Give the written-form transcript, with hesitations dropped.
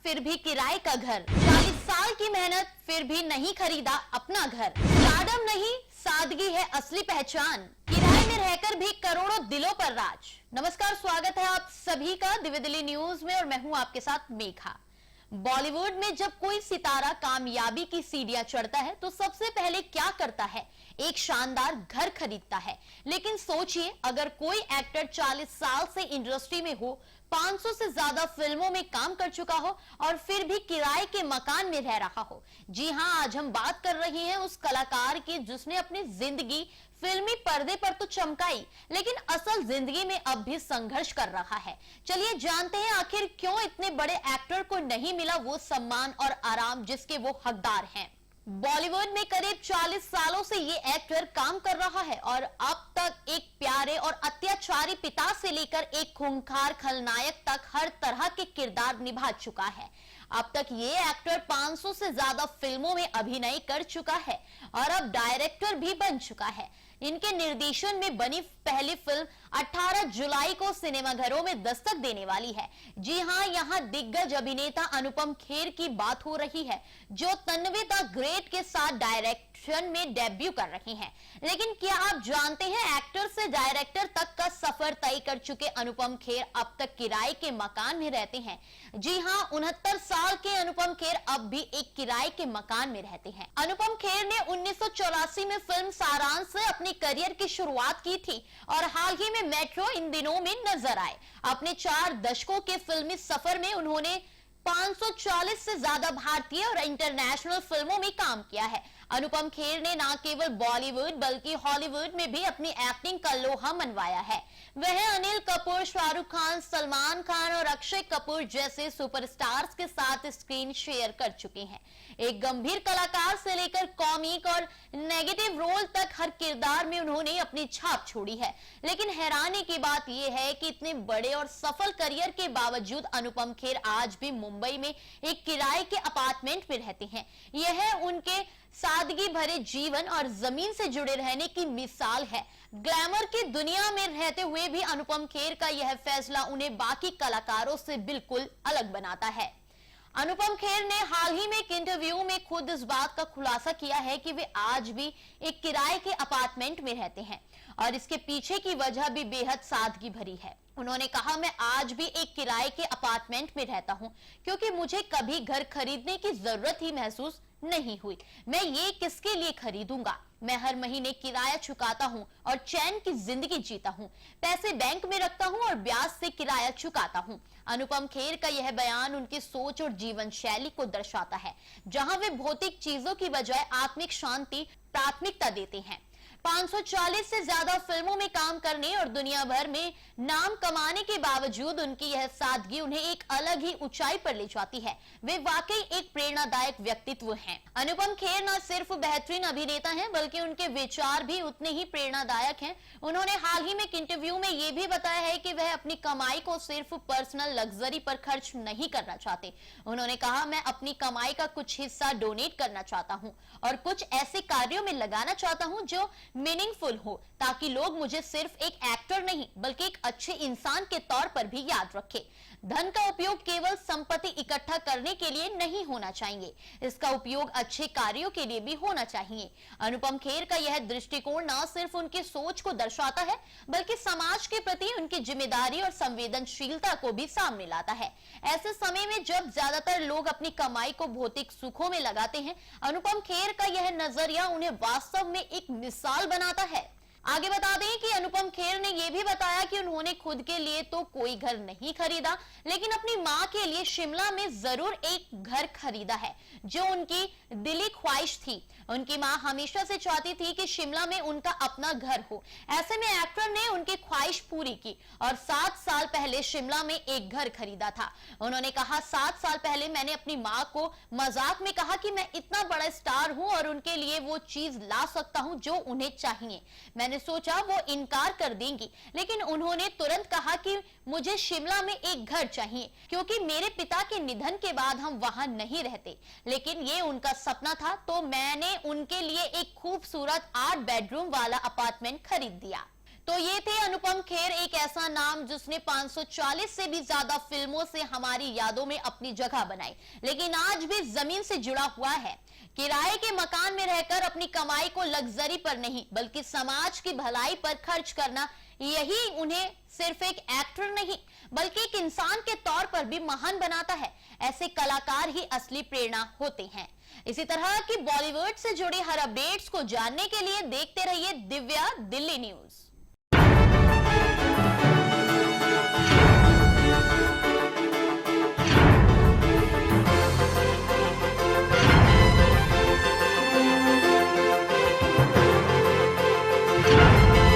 फिर भी किराए का घर, 40 साल की मेहनत फिर भी नहीं खरीदा अपना घर। स्टारडम नहीं, सादगी है असली पहचान, किराए में रहकर भी करोड़ों दिलों पर राज। नमस्कार, स्वागत है आप सभी का दिव्य दिल्ली न्यूज में और मैं हूं आपके साथ मेघा। बॉलीवुड में जब कोई सितारा कामयाबी की सीढ़ियां चढ़ता है तो सबसे पहले क्या करता है? एक शानदार घर खरीदता है। लेकिन सोचिए, अगर कोई एक्टर 40 साल से इंडस्ट्री में हो, 500 से ज्यादा फिल्मों में काम कर चुका हो और फिर भी किराए के मकान में रह रहा हो। जी हां, आज हम बात कर रहे हैं उस कलाकार की जिसने अपनी जिंदगी फिल्मी पर्दे पर तो चमकाई, लेकिन असल जिंदगी में अब भी संघर्ष कर रहा है। चलिए जानते हैं आखिर क्यों इतने बड़े एक्टर को नहीं मिला वो सम्मान और आराम जिसके वो हकदार हैं। बॉलीवुड में करीब 40 सालों से ये एक्टर काम कर रहा है और अब तक एक प्यारे और अत्याचारी पिता से लेकर एक खूंखार खलनायक तक हर तरह के किरदार निभा चुका है। अब तक ये एक्टर 500 से ज्यादा फिल्मों में अभिनय कर चुका है और अब डायरेक्टर भी बन चुका है। इनके निर्देशन में बनी पहली फिल्म 18 जुलाई को सिनेमाघरों में दस्तक देने वाली है। जी हां, यहां दिग्गज अभिनेता अनुपम खेर की बात हो रही है, जो तन्वी द ग्रेट के साथ डायरेक्शन में डेब्यू कर रहे हैं। लेकिन क्या आप जानते हैं, एक्टर से डायरेक्टर तक का सफर तय कर चुके अनुपम खेर अब तक किराए के मकान में रहते हैं। जी हां, 69 साल के अनुपम खेर अब भी एक किराए के मकान में रहते हैं। अनुपम खेर ने 1984 में फिल्म सारांश से अपने करियर की शुरुआत की थी और हाल ही में मेट्रो इन दिनों में नजर आए। अपने 4 दशकों के फिल्मी सफर में उन्होंने 540 से ज्यादा भारतीय और इंटरनेशनल फिल्मों में काम किया है। अनुपम खेर ने न केवल बॉलीवुड बल्कि हॉलीवुड में भी अपनी एक्टिंग का लोहा मनवाया है। वह अनिल कपूर, शाहरुख खान, सलमान खान और अक्षय कपूर जैसे सुपरस्टार्स के साथ स्क्रीन शेयर कर चुके हैं। एक गंभीर कलाकार से लेकर कॉमिक और नेगेटिव रोल तक हर किरदार में उन्होंने अपनी छाप छोड़ी है। लेकिन हैरानी की बात यह है कि इतने बड़े और सफल करियर के बावजूद अनुपम खेर आज भी मुंबई में एक किराए के अपार्टमेंट में रहते हैं। यह उनके सादगी भरे जीवन और जमीन से जुड़े रहने की मिसाल है। ग्लैमर की दुनिया में रहते हुए भी अनुपम खेर का यह फैसला उन्हें बाकी कलाकारों से बिल्कुल अलग बनाता है। अनुपम खेर ने हाल ही में एक इंटरव्यू में खुद इस बात का खुलासा किया है कि वे आज भी एक किराए के अपार्टमेंट में रहते हैं और इसके पीछे की वजह भी बेहद सादगी भरी है। उन्होंने कहा, मैं आज भी एक किराए के अपार्टमेंट में रहता हूं क्योंकि मुझे कभी घर खरीदने की जरूरत ही महसूस नहीं हुई। मैं ये किसके लिए खरीदूंगा? मैं हर महीने किराया चुकाता हूं और चैन की जिंदगी जीता हूं। पैसे बैंक में रखता हूं और ब्याज से किराया चुकाता हूं। अनुपम खेर का यह बयान उनकी सोच और जीवन शैली को दर्शाता है, जहां वे भौतिक चीजों की बजाय आत्मिक शांति प्राथमिकता देते हैं। 540 से ज्यादा फिल्मों में काम करने और दुनिया भर में नाम कमाने के बावजूद उनकी यह सादगी उन्हें एक अलग ही ऊंचाई पर ले जाती है। वे वाकई एक प्रेरणादायक व्यक्तित्व हैं। अनुपम खेर न सिर्फ बेहतरीन अभिनेता हैं बल्कि उनके विचार भी उतने ही प्रेरणादायक हैं। उन्होंने हाल ही में एक इंटरव्यू में यह भी बताया है कि वह अपनी कमाई को सिर्फ पर्सनल लग्जरी पर खर्च नहीं करना चाहते। उन्होंने कहा, मैं अपनी कमाई का कुछ हिस्सा डोनेट करना चाहता हूं और कुछ ऐसे कार्यों में लगाना चाहता हूं जो मीनिंगफुल हो, ताकि लोग मुझे सिर्फ एक एक्टर नहीं बल्कि एक अच्छे इंसान के तौर पर भी याद रखें। धन का उपयोग केवल संपत्ति इकट्ठा करने के लिए नहीं होना चाहिए, इसका उपयोग अच्छे कार्यों के लिए भी होना चाहिए। अनुपम खेर का यह दृष्टिकोण न सिर्फ उनकी सोच को दर्शाता है बल्कि समाज के प्रति उनकी जिम्मेदारी और संवेदनशीलता को भी सामने लाता है। ऐसे समय में जब ज्यादातर लोग अपनी कमाई को भौतिक सुखों में लगाते हैं, अनुपम खेर का यह नजरिया उन्हें वास्तव में एक मिसाल बनाता है। आगे बता दें कि अनुपम खेर ने यह भी बताया कि उन्होंने खुद के लिए तो कोई घर नहीं खरीदा, लेकिन अपनी मां के लिए शिमला में जरूर एक घर खरीदा है, जो उनकी दिली ख्वाहिश थी। उनकी मां हमेशा से चाहती थी कि शिमला में उनका अपना घर हो। ऐसे में एक्टर ने उनकी ख्वाहिश पूरी की और 7 साल पहले शिमला में एक घर खरीदा था। उन्होंने कहा, 7 साल पहले मैंने अपनी मां को मजाक में कहा कि मैं इतना बड़ा स्टार हूं और उनके लिए वो चीज ला सकता हूं जो उन्हें चाहिए। मैंने सोचा वो इनकार कर देंगी, लेकिन उन्होंने तुरंत कहा कि मुझे शिमला में एक घर चाहिए क्योंकि मेरे पिता के निधन के बाद हम वहां नहीं रहते। लेकिन ये उनका सपना था, तो मैंने उनके लिए एक खूबसूरत 8 बेडरूम वाला अपार्टमेंट खरीद दिया। तो ये थे अनुपम खेर, एक ऐसा नाम जिसने 540 से भी ज्यादा फिल्मों से हमारी यादों में अपनी जगह बनाई, लेकिन आज भी जमीन से जुड़ा हुआ है। किराए के मकान में रहकर अपनी कमाई को लग्जरी पर नहीं बल्कि समाज की भलाई पर खर्च करना, यही उन्हें सिर्फ एक एक्टर नहीं बल्कि एक इंसान के तौर पर भी महान बनाता है। ऐसे कलाकार ही असली प्रेरणा होते हैं। इसी तरह की बॉलीवुड से जुड़े हर अपडेट्स को जानने के लिए देखते रहिए दिव्या दिल्ली न्यूज।